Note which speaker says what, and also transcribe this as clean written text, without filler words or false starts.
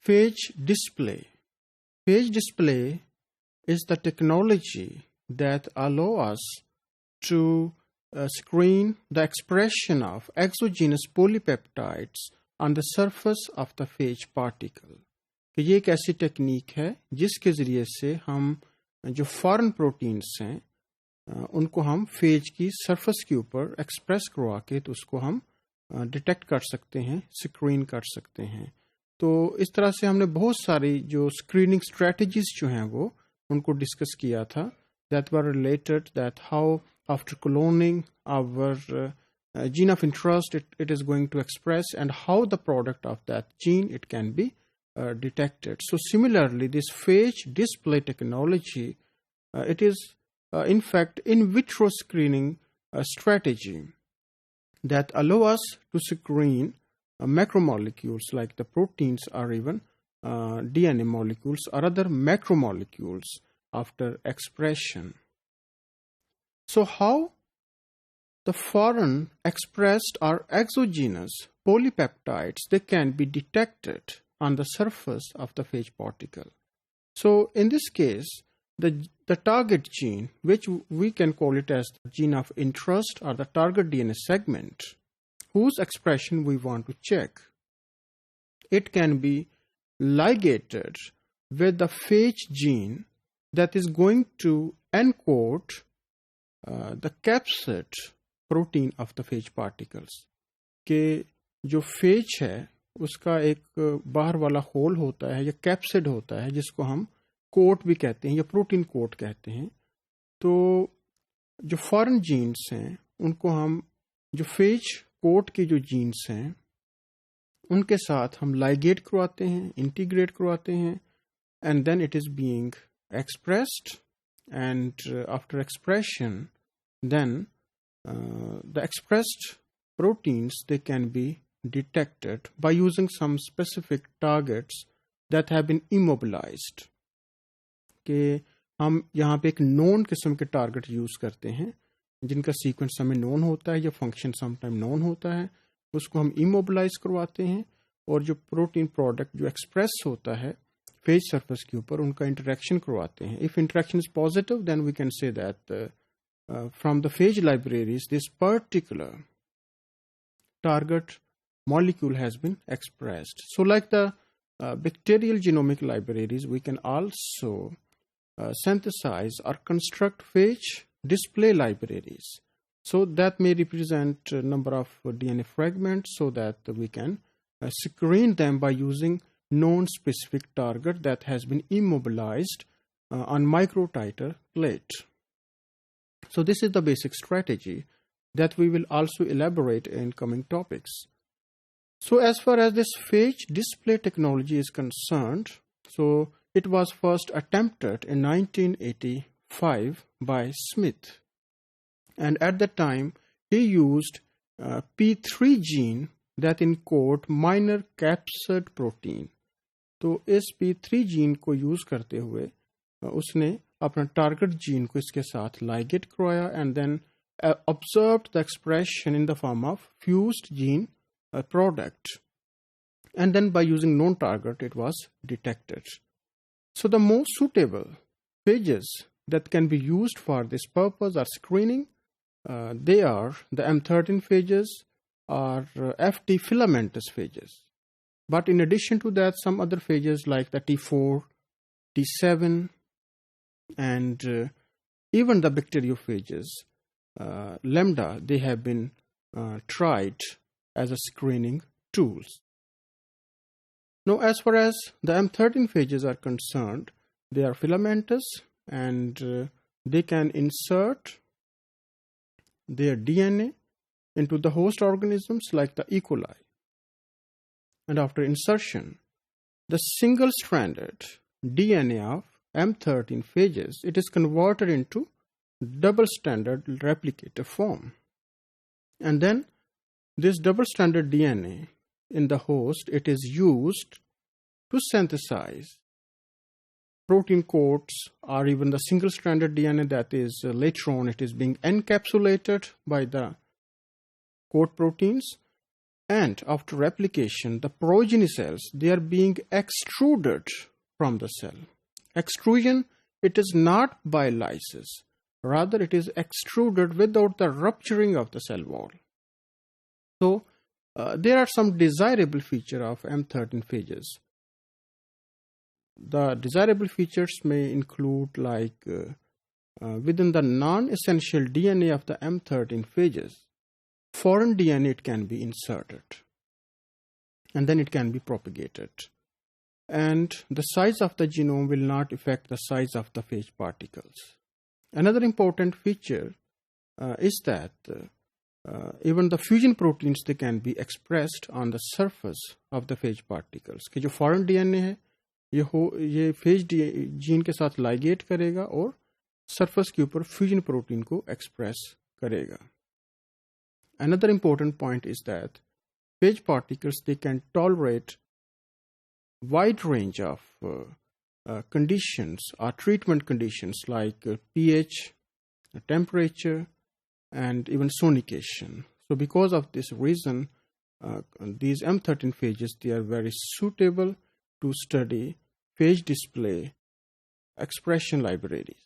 Speaker 1: phage display. Phage display is the technology that allows us to screen the expression of exogenous polypeptides on the surface of the phage particle. कि ये एक ऐसी technique है जिसके ज़रिए से हम जो फॉरेन प्रोटीन्स हैं उनको हम फेज की सरफेस के ऊपर एक्सप्रेस करवा के तो उसको हम डिटेक्ट कर सकते हैं, स्क्रीन कर सकते हैं. तो इस तरह से हमने बहुत सारी जो स्क्रीनिंग स्ट्रेटजीज जो हैं वो उनको डिस्कस किया था. That were related that how after cloning our gene of interest it is going to express and how the product of that gene it can be detected. So similarly, this phage display technology, it is in fact in vitro screening strategy that allow us to screen macromolecules like the proteins or even DNA molecules or other macromolecules after expression. So how the foreign expressed or exogenous polypeptides, they can be detected on the surface of the phage particle. So in this case, the target gene, which we can call it as the gene of interest or the target DNA segment, whose expression we want to check, it can be ligated with the phage gene that is going to encode the capsid protein of the phage particles. कि जो phage है उसका एक बाहर वाला whole होता है या कैप्सिड होता है जिसको हम कोट भी कहते हैं या प्रोटीन कोट कहते हैं. तो जो फॉरेन जीन्स हैं उनको हम जो फेज कोट के जो जीन्स हैं उनके साथ हम लाइगेट करवाते हैं, इंटीग्रेट करवाते हैं, and then it is being expressed, and after expression then the expressed proteins they can be detected by using some specific targets that have been immobilized. कि हम यहाँ पे एक नोन किस्म के टारगेट यूज करते हैं जिनका सीक्वेंस हमें नोन होता है या फंक्शन समटाइम नोन होता है, उसको हम इमोबिलाइज करवाते हैं और जो प्रोटीन प्रोडक्ट जो एक्सप्रेस होता है फेज सरफेस के ऊपर उनका इंटरेक्शन करवाते हैं. If interaction is positive then we can say that from the phage libraries, this particular target molecule has been expressed. So like the bacterial genomic libraries, we can also synthesize or construct phage display libraries. So that may represent a number of DNA fragments so that we can screen them by using known specific target that has been immobilized on microtiter plate. So this is the basic strategy that we will also elaborate in coming topics. So as far as this phage display technology is concerned, so it was first attempted in 1985 by Smith. And at that time, he used P3 gene that encode minor capsid protein. तो इस P3 gene को use करते हुए उसने अपना target gene को इसके साथ लाइगेट करवाया and then observed the expression in the form of fused gene product, and then by using known target it was detected. So the most suitable phages that can be used for this purpose or screening, they are the M13 phages or FT filamentous phages. But in addition to that, some other phages like the T4, T7, and even the bacteriophages, lambda, they have been tried as a screening tools. Now, as far as the M13 phages are concerned, they are filamentous and they can insert their DNA into the host organisms like the E. coli. And after insertion, the single-stranded DNA of M13 phages, it is converted into double-stranded replicator form. And then this double-stranded DNA in the host, it is used to synthesize protein coats or even the single-stranded DNA that is later on it is being encapsulated by the coat proteins, And after replication, the progeny cells, they are being extruded from the cell. Extrusion, it is not by lysis. Rather, it is extruded without the rupturing of the cell wall. So, there are some desirable features of M13 phages. The desirable features may include within the non-essential DNA of the M13 phages, foreign DNA it can be inserted and then it can be propagated. And the size of the genome will not affect the size of the phage particles. Another important feature is that even the fusion proteins, they can be expressed on the surface of the phage particles. कि जो foreign DNA है ये phage gene के साथ ligate करेगा और surface के ऊपर fusion protein को express करेगा. Another important point is that phage particles, they can tolerate wide range of conditions or treatment conditions like pH, temperature, and even sonication. So because of this reason, these M13 phages, they are very suitable to study phage display expression libraries.